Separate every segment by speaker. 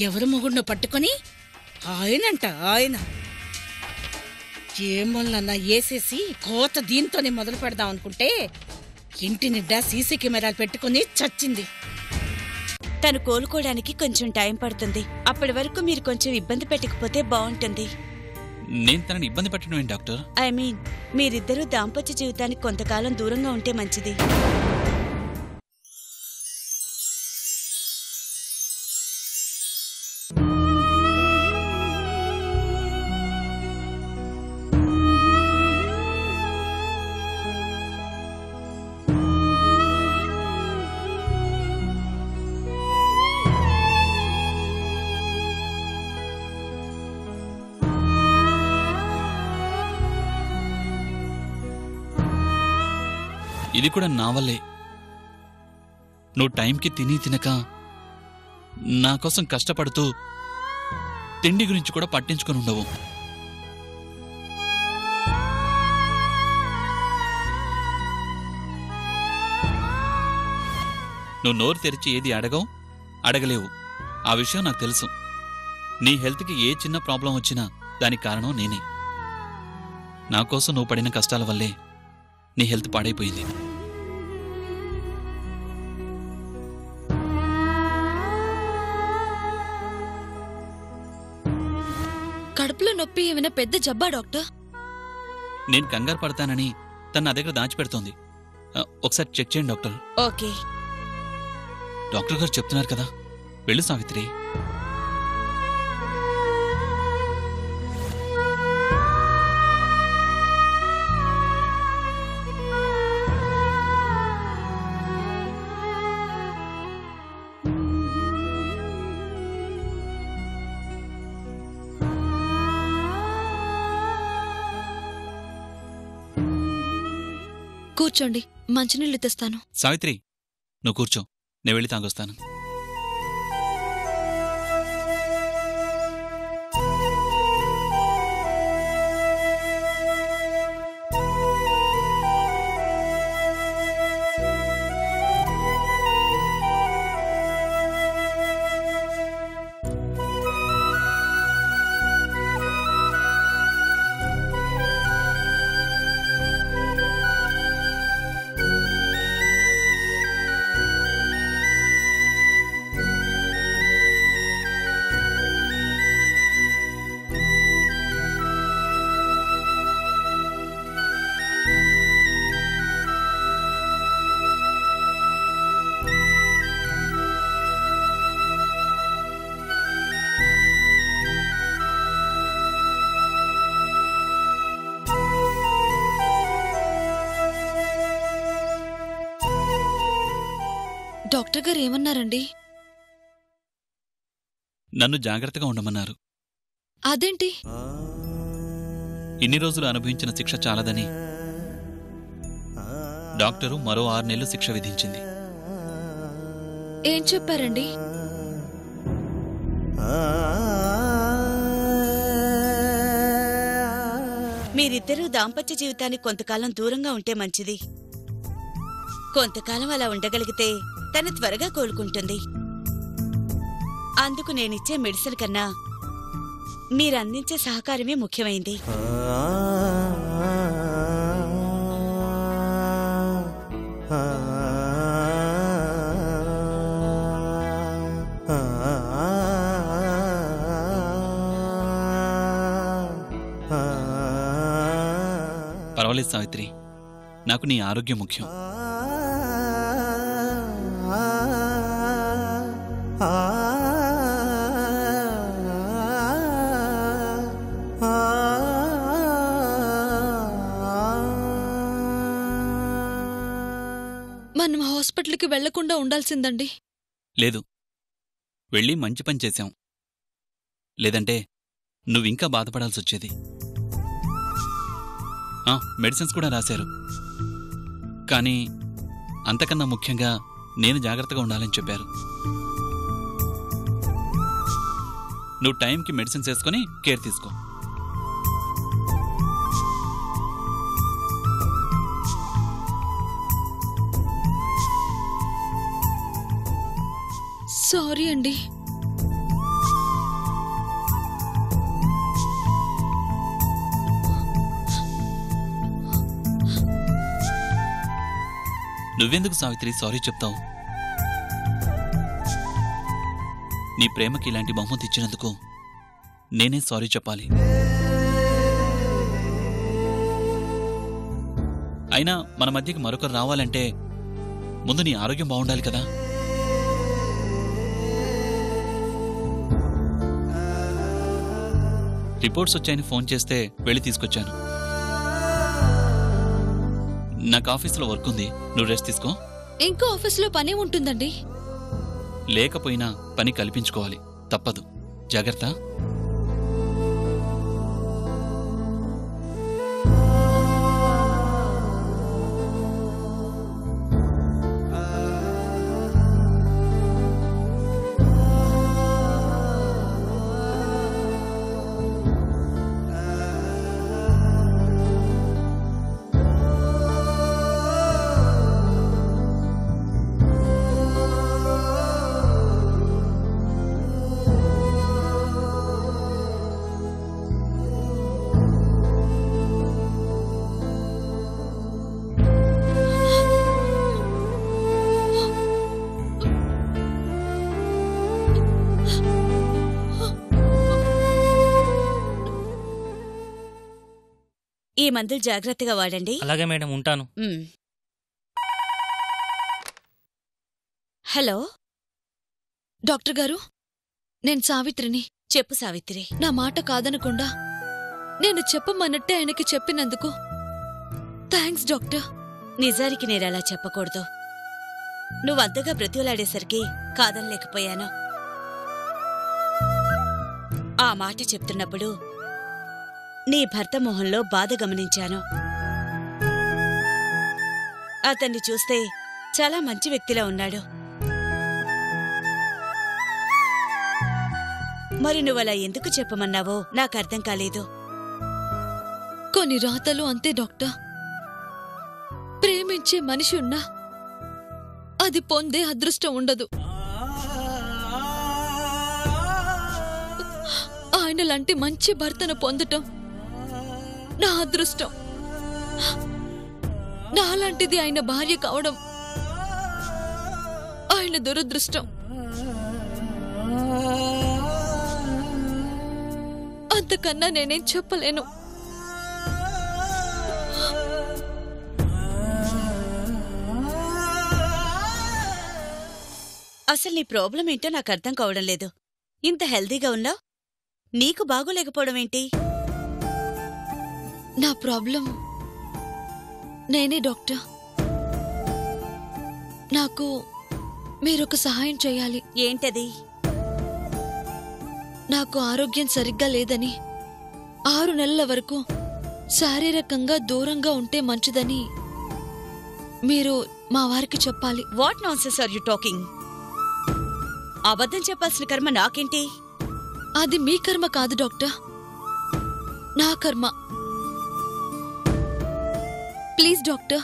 Speaker 1: ఎవరు మొగుడినో పట్టుకొని ఆయనంట ఆయన ఏమోనన్నా వేసేసి కోత దీంతోనే మొదలు పెడదాం అనుకుంటే ఇంటి నిండా సీసీ కెమెరాలు పెట్టుకుని చచ్చింది.
Speaker 2: తను కోలుకోవడానికి కొంచెం టైం పడుతుంది. అప్పటి వరకు మీరు కొంచెం ఇబ్బంది పెట్టకపోతే బాగుంటుంది.
Speaker 3: నేను తనని ఇబ్బంది పెట్టడం ఏంటి డాక్టర్?
Speaker 2: ఐ మీన్ మీరిద్దరూ దాంపత్య జీవితానికి కొంతకాలం దూరంగా ఉంటే మంచిది.
Speaker 3: ఇది కూడా నా వల్లే. నువ్వు టైంకి తిని తినక నా కోసం కష్టపడుతూ తిండి గురించి కూడా పట్టించుకొని ఉండవు. నువ్వు నోరు తెరిచి ఏది అడగలేవు. ఆ విషయం నాకు తెలుసు. నీ హెల్త్కి ఏ చిన్న ప్రాబ్లం వచ్చినా దానికి కారణం నేనే. నా కోసం నువ్వు పడిన కష్టాల వల్లే నీ హెల్త్ పాడైపోయింది.
Speaker 4: కడుపులో నొప్పి ఏమైనా పెద్ద జబ్బా డాక్టర్?
Speaker 3: నేను కంగారు పడతానని తన నా దగ్గర దాచిపెడుతోంది. ఒకసారి చెక్ చేయండి డాక్టర్.
Speaker 2: ఓకే.
Speaker 3: డాక్టర్ గారు చెప్తున్నారు కదా, వెళ్ళు సావిత్రి.
Speaker 4: కూర్చోండి, మంచినీళ్ళు తెస్తాను.
Speaker 3: సావిత్రి, నువ్వు కూర్చో, నేను వెళ్ళి తాగొస్తాను.
Speaker 4: డాక్టర్ గారు ఏమన్నారండి?
Speaker 3: నన్ను జాగ్రత్తగా ఉండమన్నారు.
Speaker 4: అదేంటి?
Speaker 3: ఇన్ని రోజులు అనుభవించిన శిక్ష చాలదని డాక్టరు మరో 6 నెలలు శిక్ష విధించింది.
Speaker 4: ఏం చెప్పారండి?
Speaker 2: మీరిద్దరూ దాంపత్య జీవితానికి కొంతకాలం దూరంగా ఉంటే మంచిది. కొంతకాలం అలా ఉండగలిగితే తను త్వరగా కోలుకుంటుంది. అందుకు నేనిచ్చే మెడిసిన్ కన్నా మీరందించే సహకారమే ముఖ్యమైంది.
Speaker 3: పర్వాలేదు సావిత్రి, నాకు నీ ఆరోగ్యం ముఖ్యం.
Speaker 4: మనం హాస్పిటల్కి వెళ్లకుండా ఉండాల్సిందండి.
Speaker 3: లేదు, వెళ్ళి మంచి పని చేశాం. లేదంటే నువ్వింకా బాధపడాల్సొచ్చేది. మెడిసిన్స్ కూడా రాశారు. కానీ అంతకన్నా ముఖ్యంగా నేను జాగ్రత్తగా ఉండాలని చెప్పారు. నువ్వు టైంకి మెడిసిన్స్ వేసుకొని కేర్ తీసుకో.
Speaker 4: సారీ అండి.
Speaker 3: నువ్వెందుకు సావిత్రి సారీ చెప్తావు? నీ ప్రేమకి ఇలాంటి బహుమతి ఇచ్చినందుకు నేనే సారీ చెప్పాలి. అయినా మన మధ్యకి మరొకరు రావాలంటే ముందు నీ ఆరోగ్యం బాగుండాలి కదా. రిపోర్ట్స్ వచ్చాయని ఫోన్ చేస్తే వెళ్ళి తీసుకొచ్చాను. నాకు ఆఫీసులో వర్క్ ఉంది, నువ్వు రెస్ట్ తీసుకో.
Speaker 4: ఇంకో ఆఫీసులో పనే ఉంటుందండి.
Speaker 3: లేకపోయినా పని కల్పించుకోవాలి, తప్పదు. జాగ్రత్త.
Speaker 2: ఈ మందులు జాగ్రత్తగా వాడండి.
Speaker 5: అలాగే మేడం, ఉంటాను.
Speaker 2: హలో
Speaker 4: డాక్టర్ గారు, నేను సావిత్రిని.
Speaker 2: చెప్పు సావిత్రి.
Speaker 4: నా మాట కాదనకుండా నేను చెప్పమన్నట్టే ఆయనకి చెప్పినందుకు థ్యాంక్స్ డాక్టర్.
Speaker 2: నిజానికి నేనలా చెప్పకూడదు. నువ్వంతగా బ్రతిలాడేసరికి కాదనలేకపోయాను. ఆ మాట చెప్తున్నప్పుడు నీ భర్త మొహంలో బాధ గమనించాను. అతన్ని చూస్తే చాలా మంచి వ్యక్తిలా ఉన్నాడు. మరి నువ్వలా ఎందుకు చెప్పమన్నావో నాకర్థం కాలేదు.
Speaker 4: కొన్ని రాతలు అంతే డాక్టర్. ప్రేమించే మనిషి ఉన్నా అది పొందే అదృష్టం ఉండదు. ఆయనలాంటి మంచి భర్తను పొందటం నా అదృష్టం. నాలాంటిది ఆయన భార్య కావడం ఆయన దురదృష్టం. అంతకన్నా నేనేం చెప్పలేను.
Speaker 2: అసలు నీ ప్రాబ్లం ఏంటో నాకు అర్థం కావడం లేదు. ఇంత హెల్దీగా ఉన్నావు, నీకు బాగోలేకపోవడం ఏంటి?
Speaker 4: నా ప్రాబ్లం నేనే డాక్టర్. నాకు మీరొక సహాయం చేయాలి.
Speaker 2: ఏంటది?
Speaker 4: నాకు ఆరోగ్యం సరిగ్గా లేదని 6 నెలల వరకు శారీరకంగా దూరంగా ఉంటే మంచిదని మీరు మా వారికి చెప్పాలి.
Speaker 2: What nonsense are you talking? అబద్ధం చెప్పాల్సిన కర్మ నాకేంటి?
Speaker 4: అది మీ కర్మ కాదు డాక్టర్, నా కర్మ. ప్లీజ్ డాక్టర్,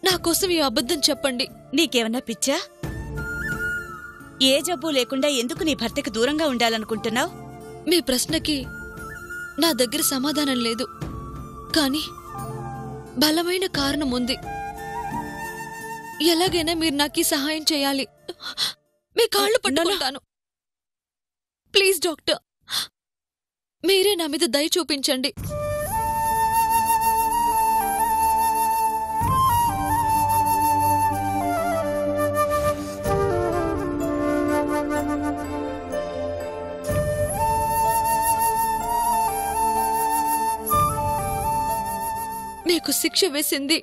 Speaker 4: నా కోసం ఈ అబద్ధం చెప్పండి.
Speaker 2: నీకేమన్నా పిచ్చా? ఏ జబ్బు లేకుండా ఎందుకు నీ భర్తకి దూరంగా ఉండాలనుకుంటున్నావు?
Speaker 4: మీ ప్రశ్నకి నా దగ్గర సమాధానం లేదు, కానీ బలమైన కారణం ఉంది. ఎలాగైనా మీరు నాకు సహాయం చేయాలి. మీ కాళ్ళు పట్టుకుంటాను. ప్లీజ్ డాక్టర్, మీరే నా మీద దయ చూపించండి. మీకు శిక్ష వేసింది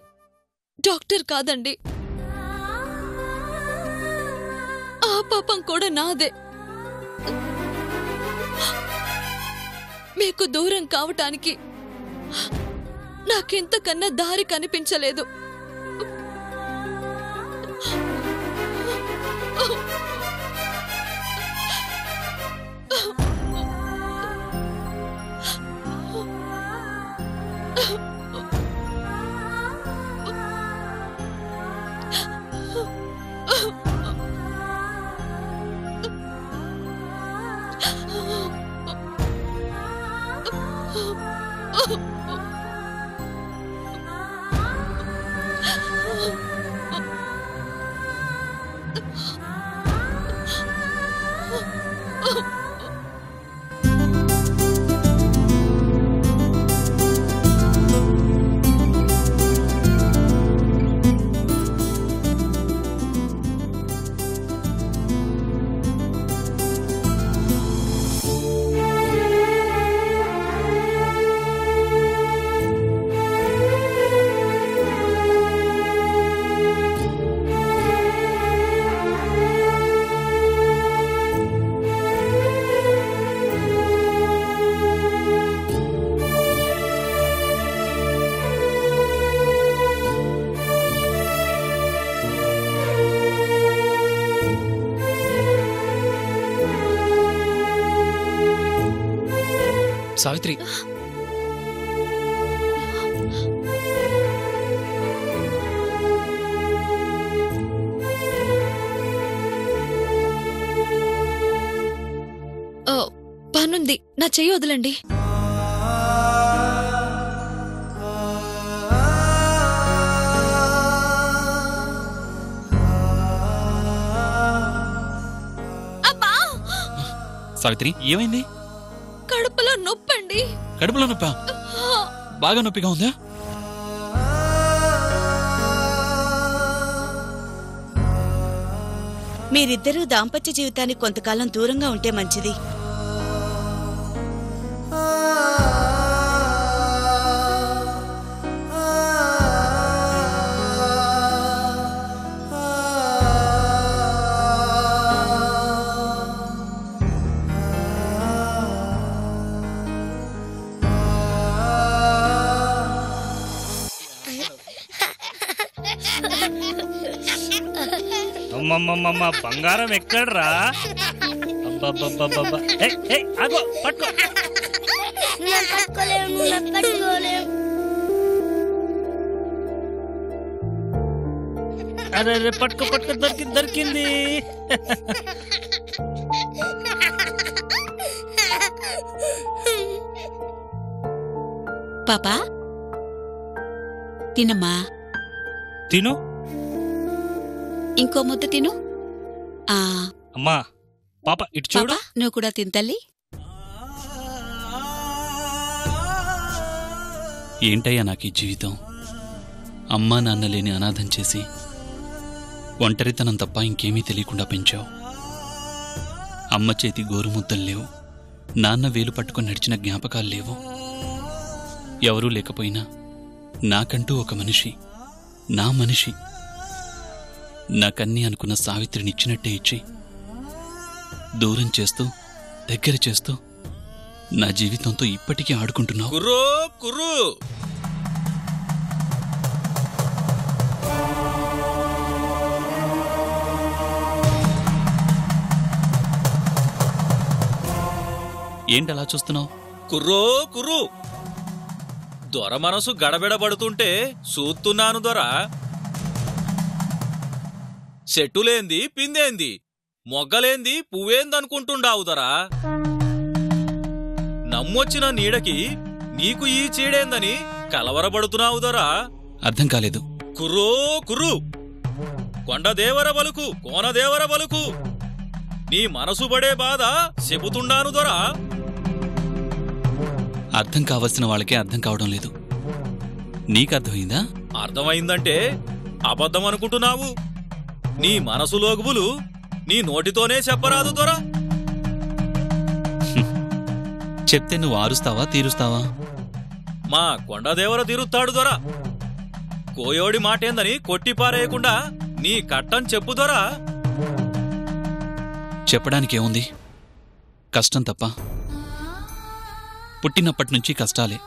Speaker 4: డాక్టర్ కాదండి, ఆ పాపం కూడా నాదే. మీకు దూరం కావటానికి నాకెంతకన్నా దారి కనిపించలేదు.
Speaker 5: సావిత్రి,
Speaker 4: పనుంది, నా చెయ్యి వదలండి.
Speaker 3: సావిత్రి, ఏమైంది?
Speaker 4: కడుపులో నొప్పండి.
Speaker 3: కడుపులో నొప్పా? బాగా నొప్పిగా ఉందా?
Speaker 2: మీరిద్దరూ దాంపత్య జీవితానికి కొంతకాలం దూరంగా ఉంటే మంచిది.
Speaker 6: అమ్మమ్మమ్మ, బంగారం ఎక్కడ్రా? అబ్బబ్బబ్బబ్బబ్బా! ఆగో, పట్టుకో. అరే అరే, పట్టుకో పట్టుకో, దొరికింది.
Speaker 2: పాపా తినమ్మా.
Speaker 6: తిను.
Speaker 2: ఇంకో ముద్ద తిను.
Speaker 6: అమ్మా, పాప ఇటు చూడు.
Speaker 2: పాపా, నువ్వు కూడా తింతల్లి.
Speaker 3: ఏంటయ్యా నాకు ఈ జీవితం? అమ్మా నాన్న లేని అనాథం చేసి ఒంటరితనం తప్ప ఇంకేమీ తెలియకుండా పెంచావు. అమ్మ చేతి గోరుముద్దలు లేవు, నాన్న వేలు పట్టుకొని నడిచిన జ్ఞాపకాలు లేవు. ఎవరూ లేకపోయినా నాకంటూ ఒక మనిషి, నా మనిషి, నాకన్నీ అనుకున్న సావిత్రినిచ్చినట్టే ఇచ్చి దూరం చేస్తూ దగ్గర చేస్తూ నా జీవితంతో ఇప్పటికీ ఆడుకుంటున్నావు.
Speaker 7: కుర్రో కుర్రు,
Speaker 3: ఏంటలా చూస్తున్నావు?
Speaker 7: కుర్రో కుర్రు, దొర మనసు గడబిడబడుతుంటే చూస్తున్నాను దొర. చెట్టులేంది పిందేంది, మొగ్గలేంది పువ్వేందనుకుంటుండావు దొరా. నమ్మొచ్చిన నీడకి నీకు ఈ చీడేందని కలవరబడుతున్నావు దొరా.
Speaker 3: అర్థం కాలేదు.
Speaker 7: కుర్రో కుర్రు, కొండదేవర బలుకు, కోనదేవర బలుకు, నీ మనసు పడే బాధ చెబుతుండాను దొరా.
Speaker 3: అర్థం కావలసిన వాళ్ళకే అర్థం కావడం లేదు. నీకర్థమైందా?
Speaker 7: అర్థమైందంటే అబద్ధం అనుకుంటున్నావు. నీ మనసు లోగుబులు నీ నోటితోనే చెప్పరాదు దొరా.
Speaker 3: చెప్తే నువ్వు ఆరుస్తావా తీరుస్తావా?
Speaker 7: మా కొండదేవర తీరుస్తాడు దొరా. కోయోడి మాటేందని కొట్టిపారేయకుండా నీ కట్టం చెప్పు దొరా.
Speaker 3: చెప్పడానికేముంది? కష్టం తప్ప. పుట్టినప్పటినుంచి కష్టాలే.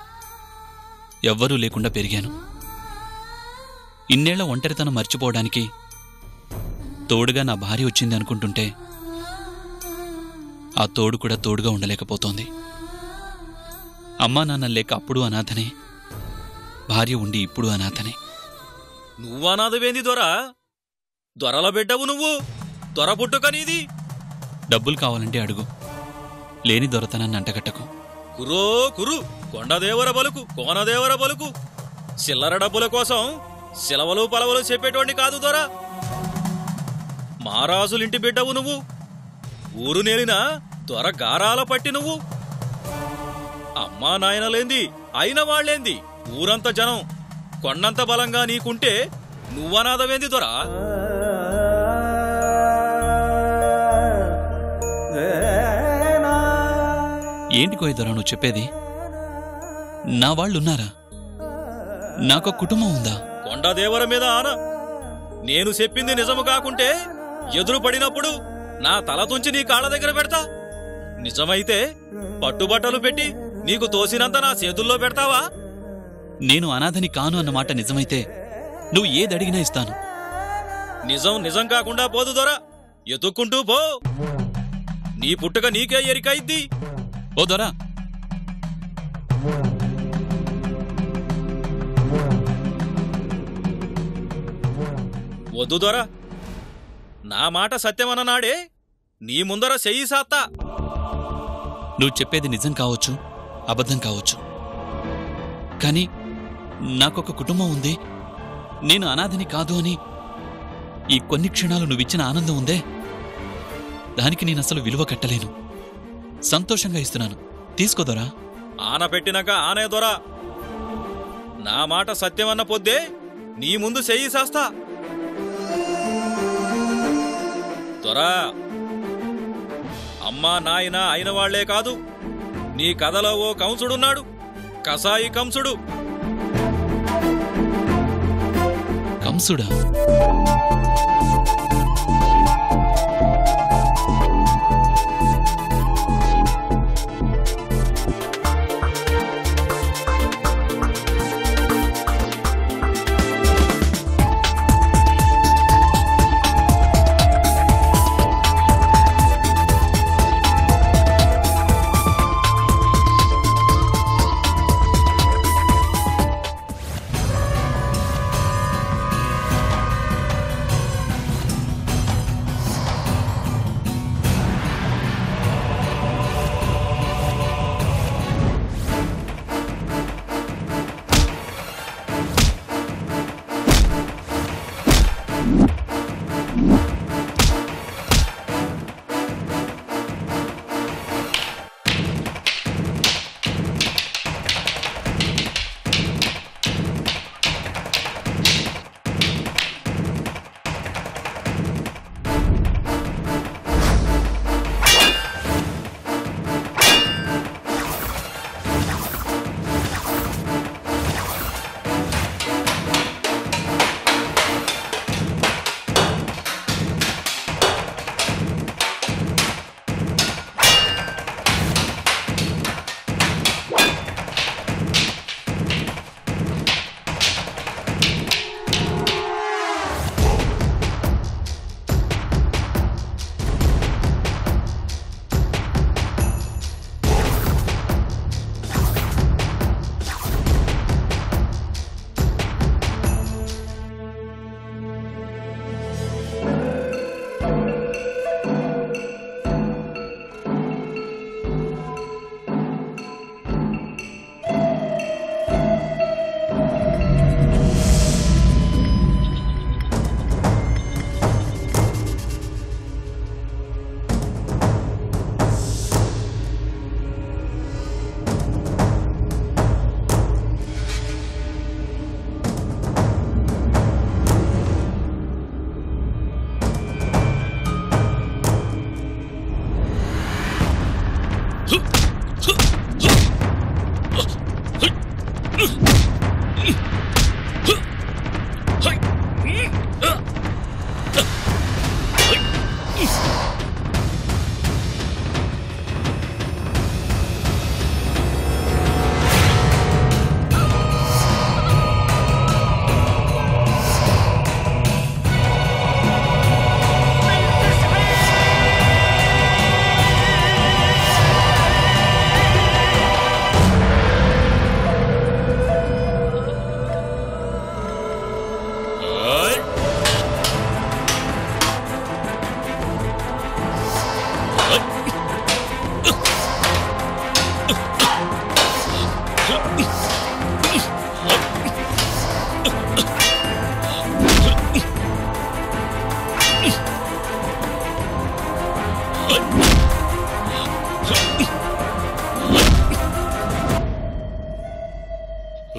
Speaker 3: ఎవ్వరూ లేకుండా పెరిగాను. ఇన్నేళ్ల ఒంటరితనం మర్చిపోవడానికి తోడుగా నా భార్య వచ్చింది అనుకుంటుంటే ఆ తోడు కూడా తోడుగా ఉండలేకపోతోంది. అమ్మా నాన్న లేక అప్పుడు అనాథనే, భార్య ఉండి ఇప్పుడు అనాథనే.
Speaker 7: నువ్వనాథవేంది దొరా? దొరల బిడ్డవు నువ్వు, దొర పుట్టుక నీది.
Speaker 3: డబ్బులు కావాలంటే అడుగు, లేని దొరతనాన్ని అంటగట్టకు.
Speaker 7: కురో కురు, కొండదేవర బలుకు, కోనదేవర బలుకు. చిల్లర డబ్బుల కోసం సిలవలు పలవలు చెప్పేటోండి కాదు దొరా. మారాజులింటి బిడ్డవు నువ్వు, ఊరు నేలిన దొర గారాల పట్టి నువ్వు. అమ్మా నాయనలేంది, అయిన వాళ్లేంది, ఊరంత జనం కొండంత బలంగా నీకుంటే నువ్వనాథవేంది దొరా?
Speaker 3: ఏంటి కోయదొరా నువ్వు చెప్పేది? నా వాళ్ళున్నారా? నాకో కుటుంబం ఉందా?
Speaker 7: కొండదేవర మీద ఆన, నేను చెప్పింది నిజము కాకుంటే ఎదురు పడినప్పుడు నా తల తుంచి నీ కాళ్ళ దగ్గర పెడతా. నిజమైతే పట్టుబట్టలు పెట్టి నీకు తోసినంత నా చేతుల్లో పెడతావా?
Speaker 3: నేను అనాథని కాను అన్నమాట నిజమైతే నువ్వు ఏదడిగినా ఇస్తాను.
Speaker 7: నిజం నిజం కాకుండా పోదు దొరా, ఎత్తుక్కుంటూ పో. నీ పుట్టుక నీకే ఎరికైద్ది.
Speaker 3: ఓ దొరా,
Speaker 7: వద్దు దొరా, నా మాట సత్యమన్ననాడే నీ ముందర చెయ్యి సాత్తా.
Speaker 3: నువ్వు చెప్పేది నిజం కావచ్చు, అబద్ధం కావచ్చు. కానీ నాకొక కుటుంబం ఉంది, నేను అనాథని కాదు అని ఈ కొన్ని క్షణాలు నువ్విచ్చిన ఆనందం ఉందే, దానికి నేనసలు విలువ కట్టలేను. సంతోషంగా ఇస్తున్నాను, తీసుకోదొరా.
Speaker 7: ఆన పెట్టినాక ఆనే దొరా. నా మాట సత్యమన్న పొద్దే నీ ముందు చెయ్యి సాస్తా. దొరా, అమ్మా నాయన అయిన వాళ్లే కాదు, నీ కథలో ఓ కంసుడున్నాడు, కసాయి కంసుడు.
Speaker 3: కంసుడా?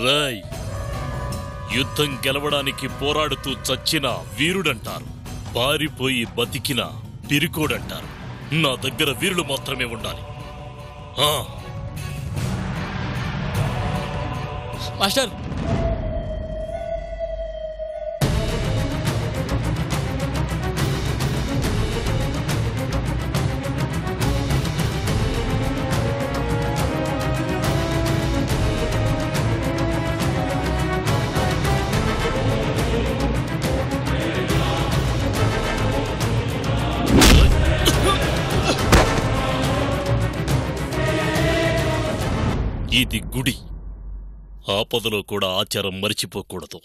Speaker 5: రాయ్, యుద్ధం గెలవడానికి పోరాడుతూ చచ్చిన వీరుడంటారు, పారిపోయి బతికిన పిరికోడంటారు. నా దగ్గర వీరులు మాత్రమే ఉండాలి.
Speaker 8: మాస్టర్,
Speaker 5: ఇది గుడి. ఆపదలో కూడా ఆచారం మరిచిపోకూడదు.